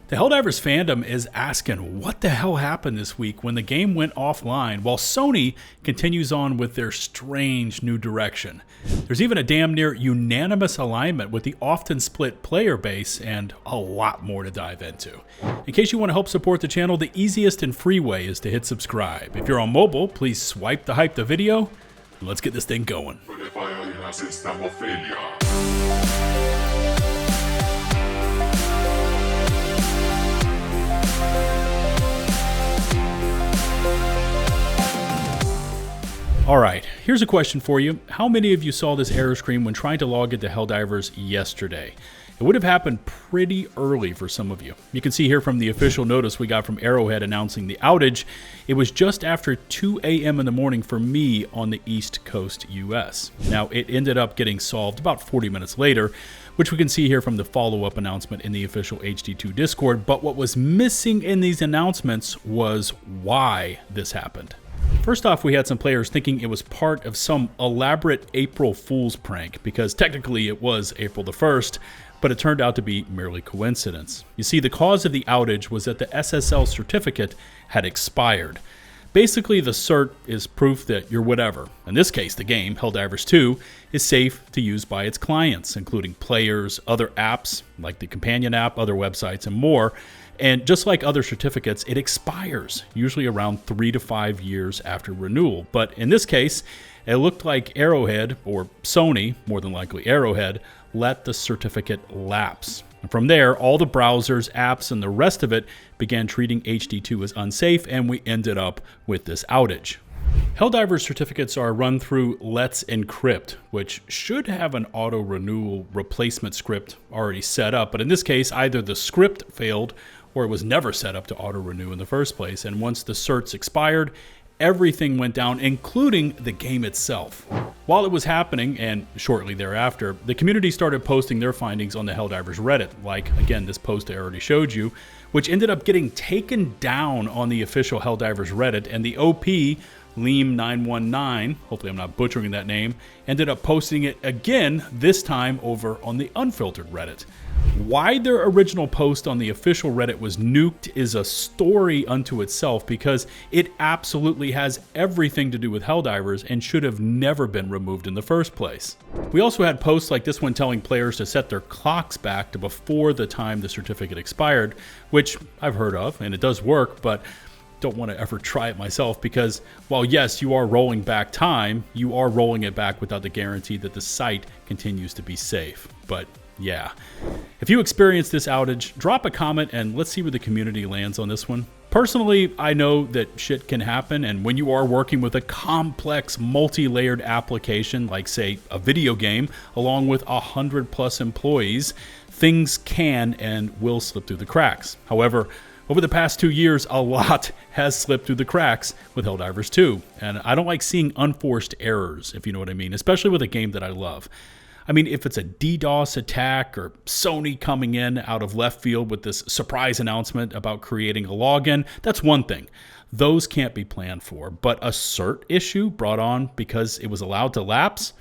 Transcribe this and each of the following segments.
The Helldivers fandom is asking what the hell happened this week when the game went offline, while Sony continues on with their strange new direction. There's even a damn near unanimous alignment with the often split player base, and a lot more to dive into. In case you want to help support the channel, the easiest and free way is to hit subscribe. If you're on mobile, please swipe to hype the video, and let's get this thing going. Alright, here's a question for you. How many of you saw this error screen when trying to log into Helldivers yesterday? It would have happened pretty early for some of you. You can see here from the official notice we got from Arrowhead announcing the outage, it was just after 2 a.m. in the morning for me on the East Coast US. Now, it ended up getting solved about 40 minutes later, which we can see here from the follow-up announcement in the official HD2 Discord, but what was missing in these announcements was why this happened. First off, we had some players thinking it was part of some elaborate April Fool's prank, because technically it was April the 1st, but it turned out to be merely coincidence. You see, the cause of the outage was that the SSL certificate had expired. Basically, the cert is proof that your whatever, in this case the game, Helldivers 2, is safe to use by its clients, including players, other apps, like the companion app, other websites, and more. And just like other certificates, it expires, usually around 3 to 5 years after renewal. But in this case, it looked like Arrowhead, or Sony, more than likely Arrowhead, let the certificate lapse. And from there, all the browsers, apps, and the rest of it began treating HD2 as unsafe, and we ended up with this outage. Helldivers certificates are run through Let's Encrypt, which should have an auto-renewal replacement script already set up, but in this case, either the script failed or it was never set up to auto-renew in the first place, and once the certs expired, everything went down, including the game itself. While it was happening, and shortly thereafter, the community started posting their findings on the Helldivers Reddit, like, again, this post I already showed you, which ended up getting taken down on the official Helldivers Reddit, and the OP, Leem919, hopefully I'm not butchering that name, ended up posting it again, this time over on the Unfiltered Reddit. Why their original post on the official Reddit was nuked is a story unto itself, because it absolutely has everything to do with Helldivers and should have never been removed in the first place. We also had posts like this one telling players to set their clocks back to before the time the certificate expired, which I've heard of, and it does work, but don't want to ever try it myself, because while yes, you are rolling back time, you are rolling it back without the guarantee that the site continues to be safe. But yeah, if you experience this outage, drop a comment and let's see where the community lands on this one. Personally, I know that shit can happen, and when you are working with a complex, multi-layered application, like say a video game, along with 100+ employees, things can and will slip through the cracks. However, over the past 2 years, a lot has slipped through the cracks with Helldivers 2, and I don't like seeing unforced errors, if you know what I mean, especially with a game that I love. I mean, if it's a DDoS attack or Sony coming in out of left field with this surprise announcement about creating a login, that's one thing. Those can't be planned for. But a cert issue brought on because it was allowed to lapse?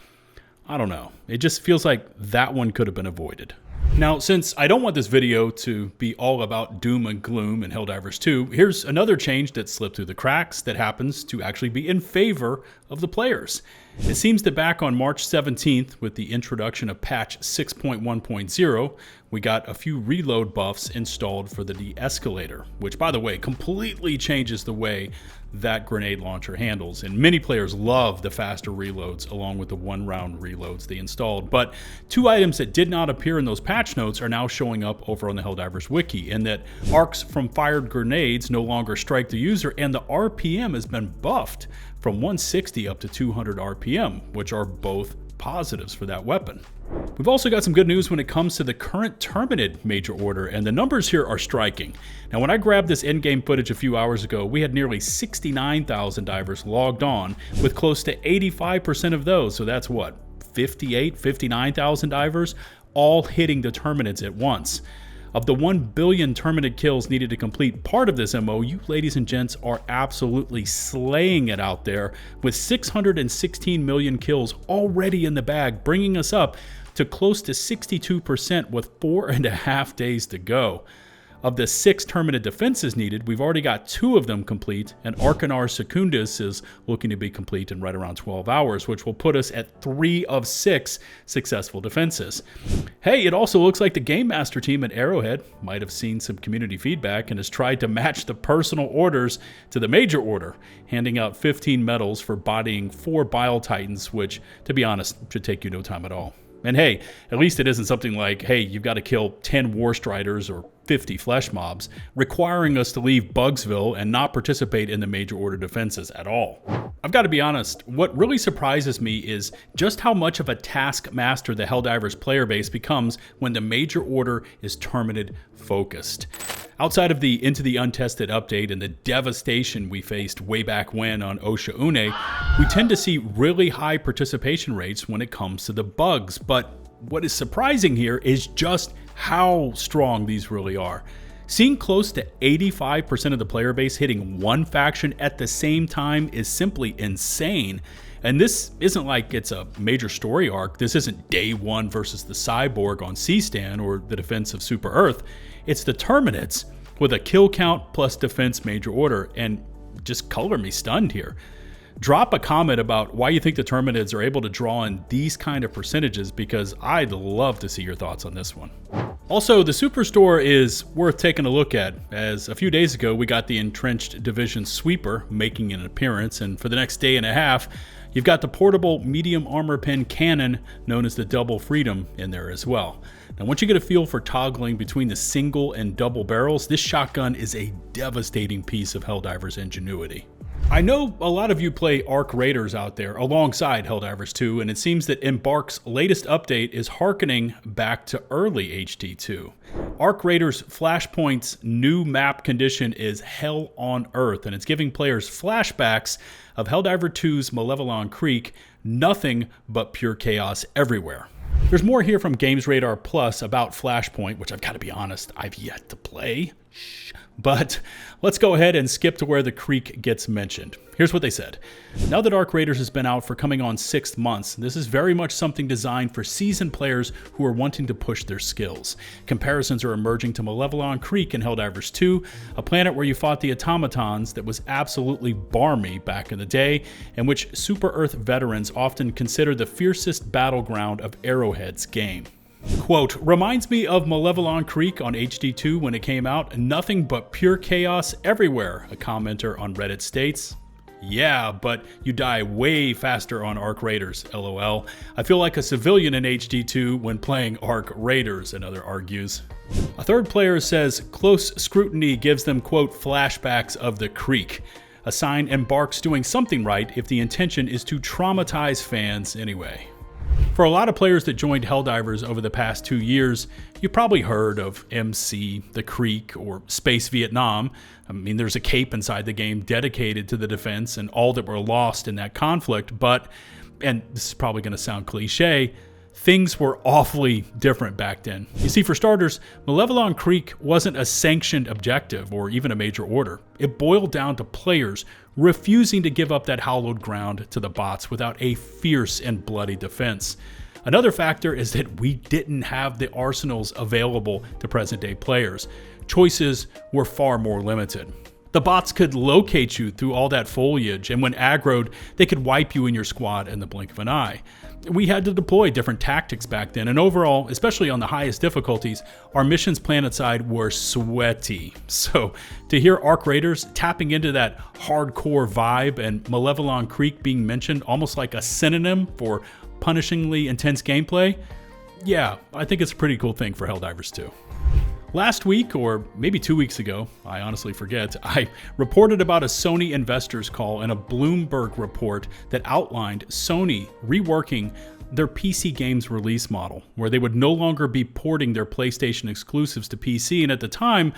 I don't know. It just feels like that one could have been avoided. Now, since I don't want this video to be all about doom and gloom in Helldivers 2, here's another change that slipped through the cracks that happens to actually be in favor of the players. It seems that back on March 17th, with the introduction of patch 6.1.0, we got a few reload buffs installed for the De-Escalator, which, by the way, completely changes the way that grenade launcher handles, and many players love the faster reloads along with the one-round reloads they installed. But two items that did not appear in those patch notes are now showing up over on the Helldivers Wiki, in that arcs from fired grenades no longer strike the user, and the RPM has been buffed from 160 up to 200 RPM, which are both positives for that weapon. We've also got some good news when it comes to the current Terminid major order, and the numbers here are striking. Now, when I grabbed this in-game footage a few hours ago, we had nearly 69,000 divers logged on, with close to 85% of those, so that's what, 59,000 divers, all hitting the Terminids at once. Of the 1 billion Terminid kills needed to complete part of this MO, you ladies and gents are absolutely slaying it out there, with 616 million kills already in the bag, bringing us up to close to 62% with 4.5 days to go. Of the 6 Terminid defenses needed, we've already got 2 of them complete, and Arcanar Secundus is looking to be complete in right around 12 hours, which will put us at 3 of 6 successful defenses. Hey, it also looks like the Game Master team at Arrowhead might have seen some community feedback and has tried to match the personal orders to the major order, handing out 15 medals for bodying 4 Bile Titans, which, to be honest, should take you no time at all. And hey, at least it isn't something like, hey, you've got to kill 10 War Striders or 50 flesh mobs, requiring us to leave Bugsville and not participate in the major order defenses at all. I've got to be honest, what really surprises me is just how much of a taskmaster the Helldivers player base becomes when the major order is Terminid focused. Outside of the Into the Untested update and the devastation we faced way back when on Osha Une, we tend to see really high participation rates when it comes to the bugs. But what is surprising here is just how strong these really are. Seeing close to 85% of the player base hitting one faction at the same time is simply insane. And this isn't like it's a major story arc. This isn't Day 1 versus the Cyborg on C-Stan or the defense of Super Earth. It's the Terminids with a kill count plus defense major order, and just color me stunned here. Drop a comment about why you think the Terminids are able to draw in these kind of percentages, because I'd love to see your thoughts on this one. Also, the Superstore is worth taking a look at, as a few days ago we got the Entrenched Division Sweeper making an appearance, and for the next day and a half, you've got the portable medium armor pen cannon known as the Double Freedom in there as well. Now, once you get a feel for toggling between the single and double barrels, this shotgun is a devastating piece of Helldivers ingenuity. I know a lot of you play Arc Raiders out there alongside Helldivers 2, and it seems that Embark's latest update is harkening back to early HT2. Arc Raiders Flashpoint's new map condition is Hell on Earth, and it's giving players flashbacks of Helldiver 2's Malevelon Creek, nothing but pure chaos everywhere. There's more here from GamesRadar Plus about Flashpoint, which I've got to be honest, I've yet to play. But let's go ahead and skip to where the creek gets mentioned. Here's what they said. Now that Arc Raiders has been out for coming on 6 months, this is very much something designed for seasoned players who are wanting to push their skills. Comparisons are emerging to Malevelon Creek in Helldivers 2, a planet where you fought the automatons that was absolutely barmy back in the day, and which Super Earth veterans often consider the fiercest battleground of Arrowhead's game. Quote, reminds me of Malevelon Creek on HD2 when it came out. Nothing but pure chaos everywhere, a commenter on Reddit states. Yeah, but you die way faster on Arc Raiders, lol. I feel like a civilian in HD2 when playing Arc Raiders, another argues. A third player says close scrutiny gives them, quote, flashbacks of the creek. A sign Embark's doing something right if the intention is to traumatize fans anyway. For a lot of players that joined Helldivers over the past 2 years, you've probably heard of MC, the Creek, or Space Vietnam. I mean, there's a cape inside the game dedicated to the defense and all that were lost in that conflict, but, and this is probably going to sound cliche, things were awfully different back then. You see, for starters, Malevelon Creek wasn't a sanctioned objective or even a major order. It boiled down to players refusing to give up that hallowed ground to the bots without a fierce and bloody defense. Another factor is that we didn't have the arsenals available to present-day players. Choices were far more limited. The bots could locate you through all that foliage, and when aggroed, they could wipe you and your squad in the blink of an eye. We had to deploy different tactics back then, and overall, especially on the highest difficulties, our missions planetside were sweaty. So, to hear Arc Raiders tapping into that hardcore vibe and Malevelon Creek being mentioned almost like a synonym for punishingly intense gameplay, yeah, I think it's a pretty cool thing for Helldivers 2. Last week, or maybe 2 weeks ago, I honestly forget, I reported about a Sony investors call and a Bloomberg report that outlined Sony reworking their PC games release model, where they would no longer be porting their PlayStation exclusives to PC, and at the time,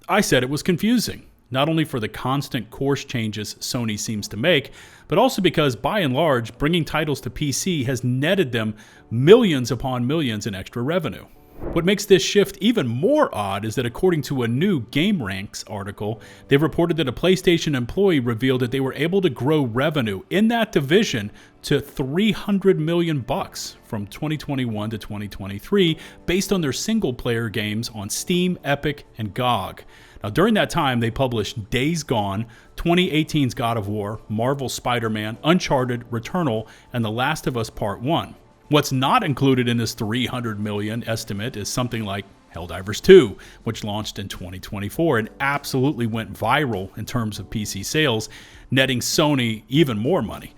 I said it was confusing. Not only for the constant course changes Sony seems to make, but also because, by and large, bringing titles to PC has netted them millions upon millions in extra revenue. What makes this shift even more odd is that according to a new GameRanks article, they reported that a PlayStation employee revealed that they were able to grow revenue in that division to $300 million from 2021 to 2023 based on their single-player games on Steam, Epic, and GOG. Now, during that time, they published Days Gone, 2018's God of War, Marvel Spider-Man, Uncharted, Returnal, and The Last of Us Part 1. What's not included in this $300 million estimate is something like Helldivers 2, which launched in 2024 and absolutely went viral in terms of PC sales, netting Sony even more money.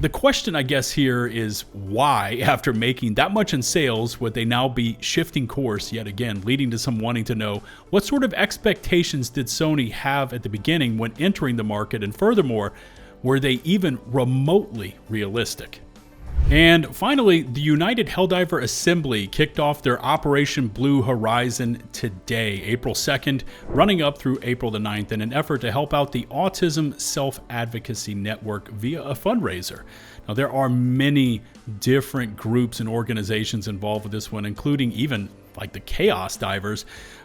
The question, I guess, here is why, after making that much in sales, would they now be shifting course yet again, leading to some wanting to know what sort of expectations did Sony have at the beginning when entering the market, and furthermore, were they even remotely realistic? And finally, the United Helldiver Assembly kicked off their Operation Blue Horizon today, April 2nd, running up through April the 9th in an effort to help out the Autism Self-Advocacy Network via a fundraiser. Now, there are many different groups and organizations involved with this one, including even like the Chaos Divers,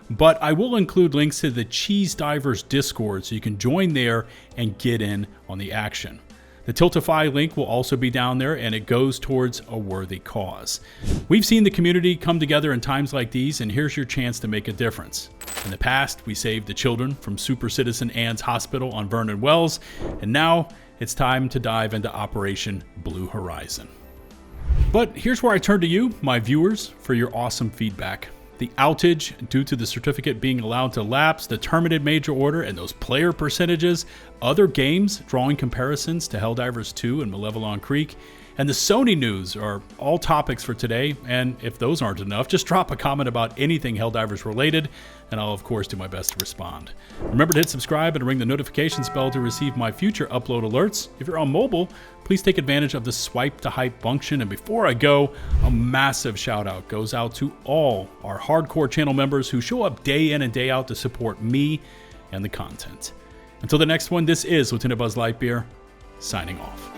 but I will include links to the Cheese Divers Discord so you can join there and get in on the action. The Tiltify link will also be down there, and it goes towards a worthy cause. We've seen the community come together in times like these, and here's your chance to make a difference. In the past, we saved the children from Super Citizen Anne's Hospital on Vernon Wells, and now it's time to dive into Operation Blue Horizon. But here's where I turn to you, my viewers, for your awesome feedback. The outage due to the certificate being allowed to lapse, the Terminid major order, and those player percentages, other games drawing comparisons to Helldivers 2 and Malevelon Creek, and the Sony news are all topics for today. And if those aren't enough, just drop a comment about anything Helldivers related, and I'll of course do my best to respond. Remember to hit subscribe and ring the notifications bell to receive my future upload alerts. If you're on mobile, please take advantage of the swipe to hype function. And before I go, a massive shout out goes out to all our hardcore channel members who show up day in and day out to support me and the content. Until the next one, this is LtBuzzLitebeer signing off.